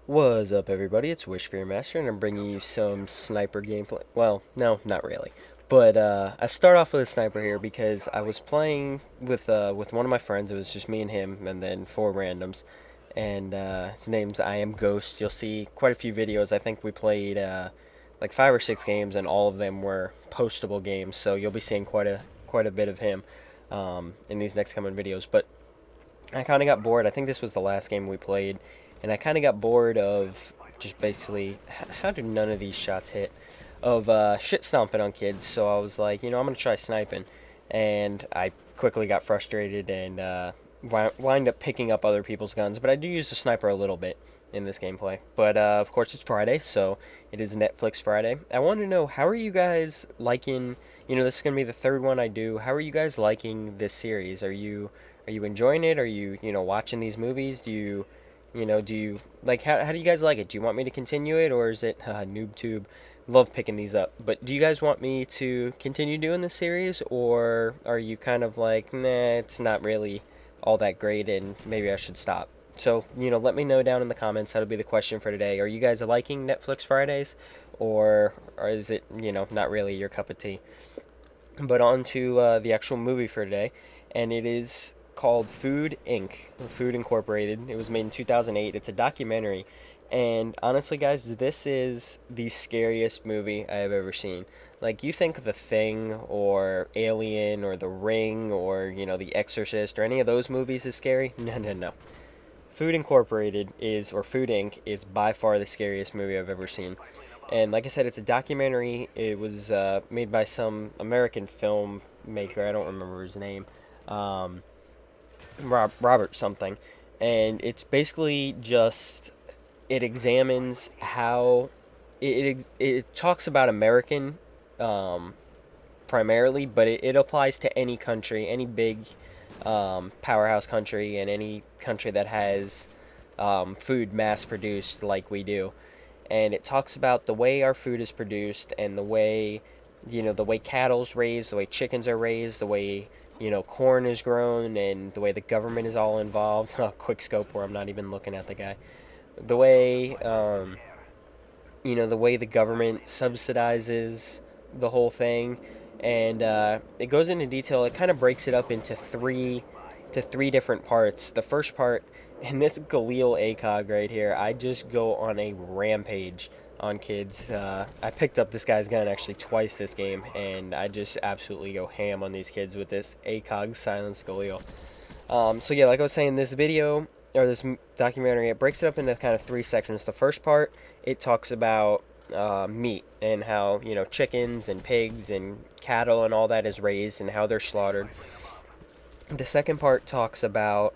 What's up, everybody? It's WishFearMaster, and I'm bringing you some sniper gameplay. Well, no, not really. But I start off with a sniper here because I was playing with one of my friends. It was just me and him, and then four randoms. And his name's I Am Ghost. You'll see quite a few videos. I think we played like 5 or 6 games, and all of them were postable games. So you'll be seeing quite a bit of him in these next coming videos. But I kind of got bored. I think this was the last game we played, and I kind of got bored of just basically how do none of these shots hit of shit stomping on kids. So I was like, I'm gonna try sniping, and I quickly got frustrated and wind up picking up other people's guns. But I do use the sniper a little bit in this gameplay. But of course, it's Friday, so it is Netflix Friday. I want to know, how are you guys liking? This is gonna be the third one I do. How are you guys liking this series? Are you enjoying it? Are you, watching these movies? Do you like, how do you guys like it? Do you want me to continue it, or is it NoobTube? Love picking these up. But do you guys want me to continue doing this series, or are you kind of like, nah, it's not really all that great and maybe I should stop? So, let me know down in the comments. That'll be the question for today. Are you guys liking Netflix Fridays, or is it, not really your cup of tea? But on to the actual movie for today, and it is called Food Inc. Food Incorporated. It was made in 2008. It's a documentary, and honestly, guys, this is the scariest movie I have ever seen. Like, you think The Thing or Alien or The Ring or The Exorcist or any of those movies is scary? No, no, no. Food Incorporated or Food Inc. is by far the scariest movie I've ever seen. And like I said, it's a documentary. It was made by some American filmmaker. I don't remember his name. Um, Robert something. And it's basically just, it examines how, it talks about American um, primarily, but it applies to any country, any big powerhouse country, and any country that has food mass produced like we do. And it talks about the way our food is produced and the way cattle's raised, the way chickens are raised, the way corn is grown, and the way the government is all involved. Quick scope where I'm not even looking at the guy. The way the way the government subsidizes the whole thing, and it goes into detail. It kind of breaks it up into three different parts. The first part, and this Galil ACOG right here, I just go on a rampage on kids. I picked up this guy's gun actually twice this game, and I just absolutely go ham on these kids with this ACOG Silence Galil. So yeah, like I was saying, this video or this documentary, it breaks it up into kind of three sections. The first part, it talks about meat and how chickens and pigs and cattle and all that is raised and how they're slaughtered. The second part talks about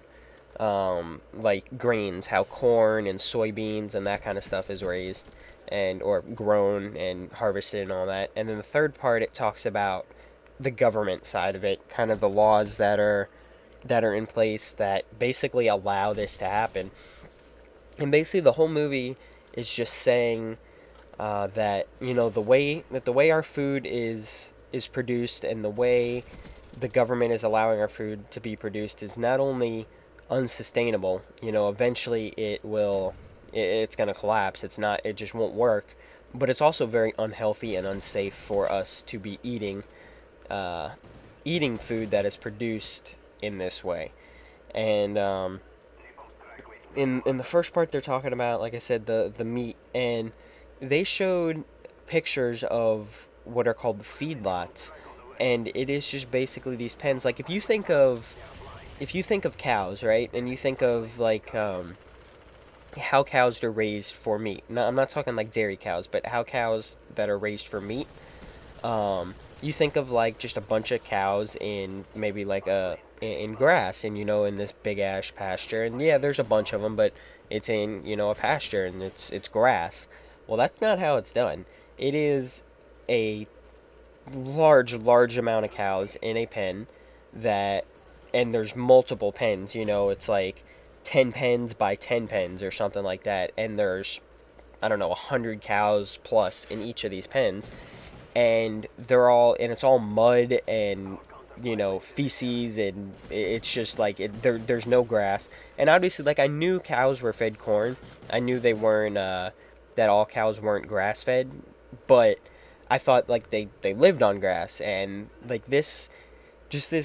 like grains, how corn and soybeans and that kind of stuff is raised and or grown and harvested and all that. And then the third part, it talks about the government side of it, kind of the laws that are in place that basically allow this to happen. And basically, the whole movie is just saying that the way our food is produced and the way the government is allowing our food to be produced is not only unsustainable. Eventually it's going to collapse. It just won't work. But it's also very unhealthy and unsafe for us to be uh, eating food that is produced in this way. And in the first part, they're talking about, like I said, the meat, and they showed pictures of what are called the feedlots, and it is just basically these pens. Like, if you think of cows, right, and you think of like how cows are raised for meat. No, I'm not talking like dairy cows, but how cows that are raised for meat. You think of like just a bunch of cows in maybe like in grass, and in this big ash pasture, and yeah, there's a bunch of them, but it's in a pasture, and it's grass. Well, that's not how it's done. It is a large amount of cows in a pen, that and there's multiple pens. It's like 10 pens by 10 pens or something like that, and there's, I don't know, 100 cows plus in each of these pens, and it's all mud and feces, and it's just like there's no grass. And obviously, like, I knew cows were fed corn. I knew they weren't that all cows weren't grass fed, but I thought like they lived on grass. And like this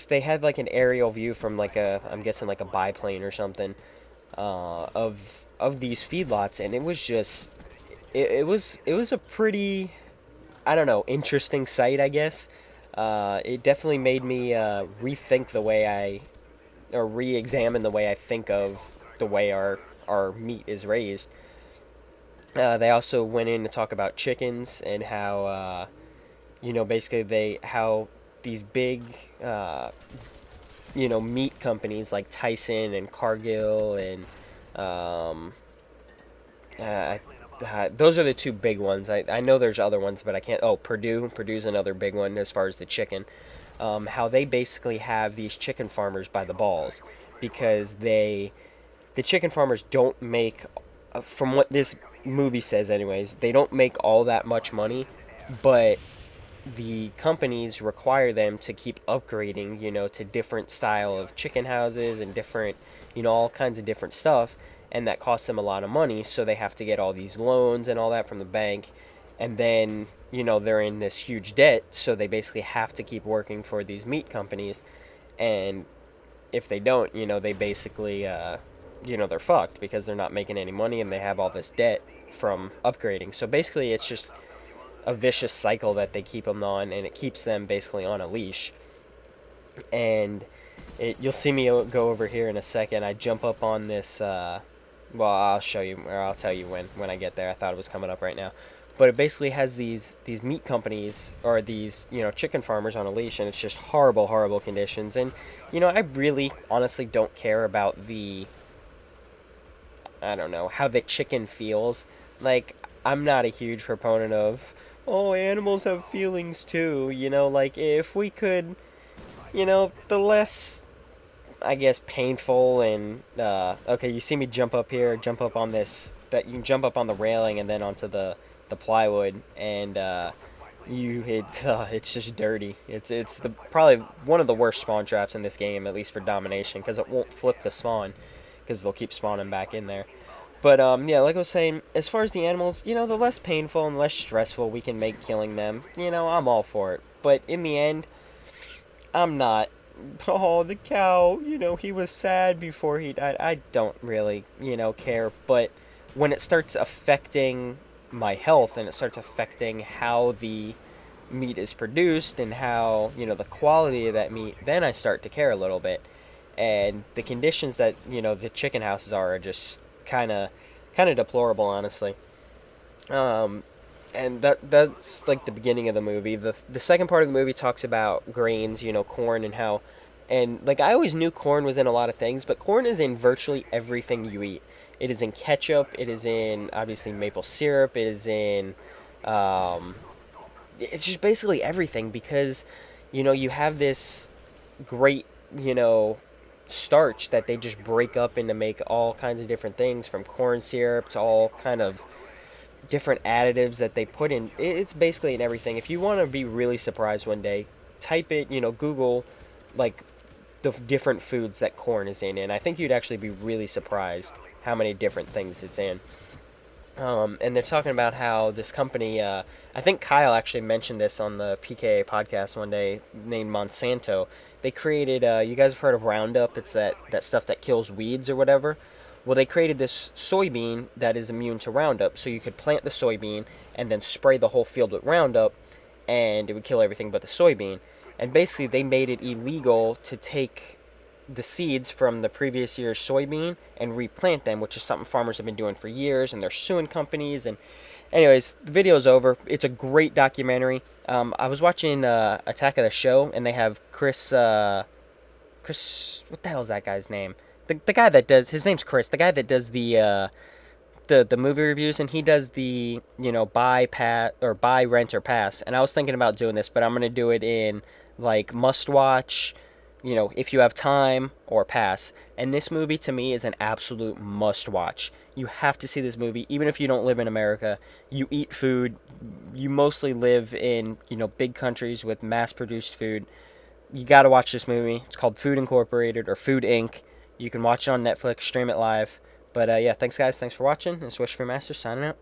they had like an aerial view from like a, I'm guessing, like a biplane or something, of these feedlots, and it was just it was a pretty, I don't know, interesting sight, I guess. It definitely made me rethink the way or re-examine the way I think of the way our meat is raised. They also went in to talk about chickens and how basically how these big uh, meat companies like Tyson and Cargill and um, uh, those are the two big ones. I know there's other ones, but I can't. Oh, Purdue's another big one as far as the chicken. How they basically have these chicken farmers by the balls, because the chicken farmers don't make, from what this movie says anyways, they don't make all that much money, but the companies require them to keep upgrading, to different style of chicken houses and different, all kinds of different stuff, and that costs them a lot of money, so they have to get all these loans and all that from the bank, and then, they're in this huge debt, so they basically have to keep working for these meat companies, and if they don't, they basically, they're fucked because they're not making any money and they have all this debt from upgrading. So basically, it's just a vicious cycle that they keep them on, and it keeps them basically on a leash. And you'll see me go over here in a second. I jump up on this. Well, I'll show you, or I'll tell you when I get there. I thought it was coming up right now, but it basically has these meat companies, or these chicken farmers on a leash, and it's just horrible, horrible conditions. And I really honestly don't care about I don't know, how the chicken feels. Like, I'm not a huge proponent of, oh, animals have feelings too. Like, if we could, the less, I guess, painful and, okay, you see me jump up here, jump up on this, that you can jump up on the railing and then onto the plywood, and, it's just dirty. It's the probably one of the worst spawn traps in this game, at least for domination, because it won't flip the spawn, because they'll keep spawning back in there. But yeah, like I was saying, as far as the animals, the less painful and less stressful we can make killing them, I'm all for it. But in the end, I'm not. Oh, the cow, he was sad before he died. I don't really, care. But when it starts affecting my health, and it starts affecting how the meat is produced and how, the quality of that meat, then I start to care a little bit. And the conditions that, the chicken houses are just kind of deplorable, honestly. Um, and that's like the beginning of the movie. The second part of the movie talks about grains, corn, and how, and like, I always knew corn was in a lot of things, but corn is in virtually everything you eat. It is in ketchup. It is in, obviously, maple syrup. It is in, um, it's just basically everything, because you have this great, starch that they just break up and to make all kinds of different things, from corn syrup to all kind of different additives that they put in. It's basically in everything. If you want to be really surprised one day, type it, Google, like, the different foods that corn is in, and I think you'd actually be really surprised how many different things it's in. And they're talking about how this company, I think Kyle actually mentioned this on the PKA podcast one day, named Monsanto. They created, you guys have heard of Roundup? It's that stuff that kills weeds or whatever. Well, they created this soybean that is immune to Roundup, so you could plant the soybean and then spray the whole field with Roundup, and it would kill everything but the soybean. And basically, they made it illegal to take the seeds from the previous year's soybean and replant them, which is something farmers have been doing for years, and they're suing companies. And anyways, the video's over. It's a great documentary. I was watching Attack of the Show, and they have Chris, what the hell is that guy's name? The guy that does, his name's Chris. The guy that does the movie reviews, and he does the buy, rent, or pass. And I was thinking about doing this, but I'm gonna do it in like must watch, if you have time, or pass. And this movie to me is an absolute must watch. You have to see this movie, even if you don't live in America. You eat food. You mostly live in big countries with mass produced food. you got to watch this movie. It's called Food Incorporated or Food Inc. You can watch it on Netflix, stream it live. But yeah, thanks guys. Thanks for watching. This is Wish Fear Master signing out.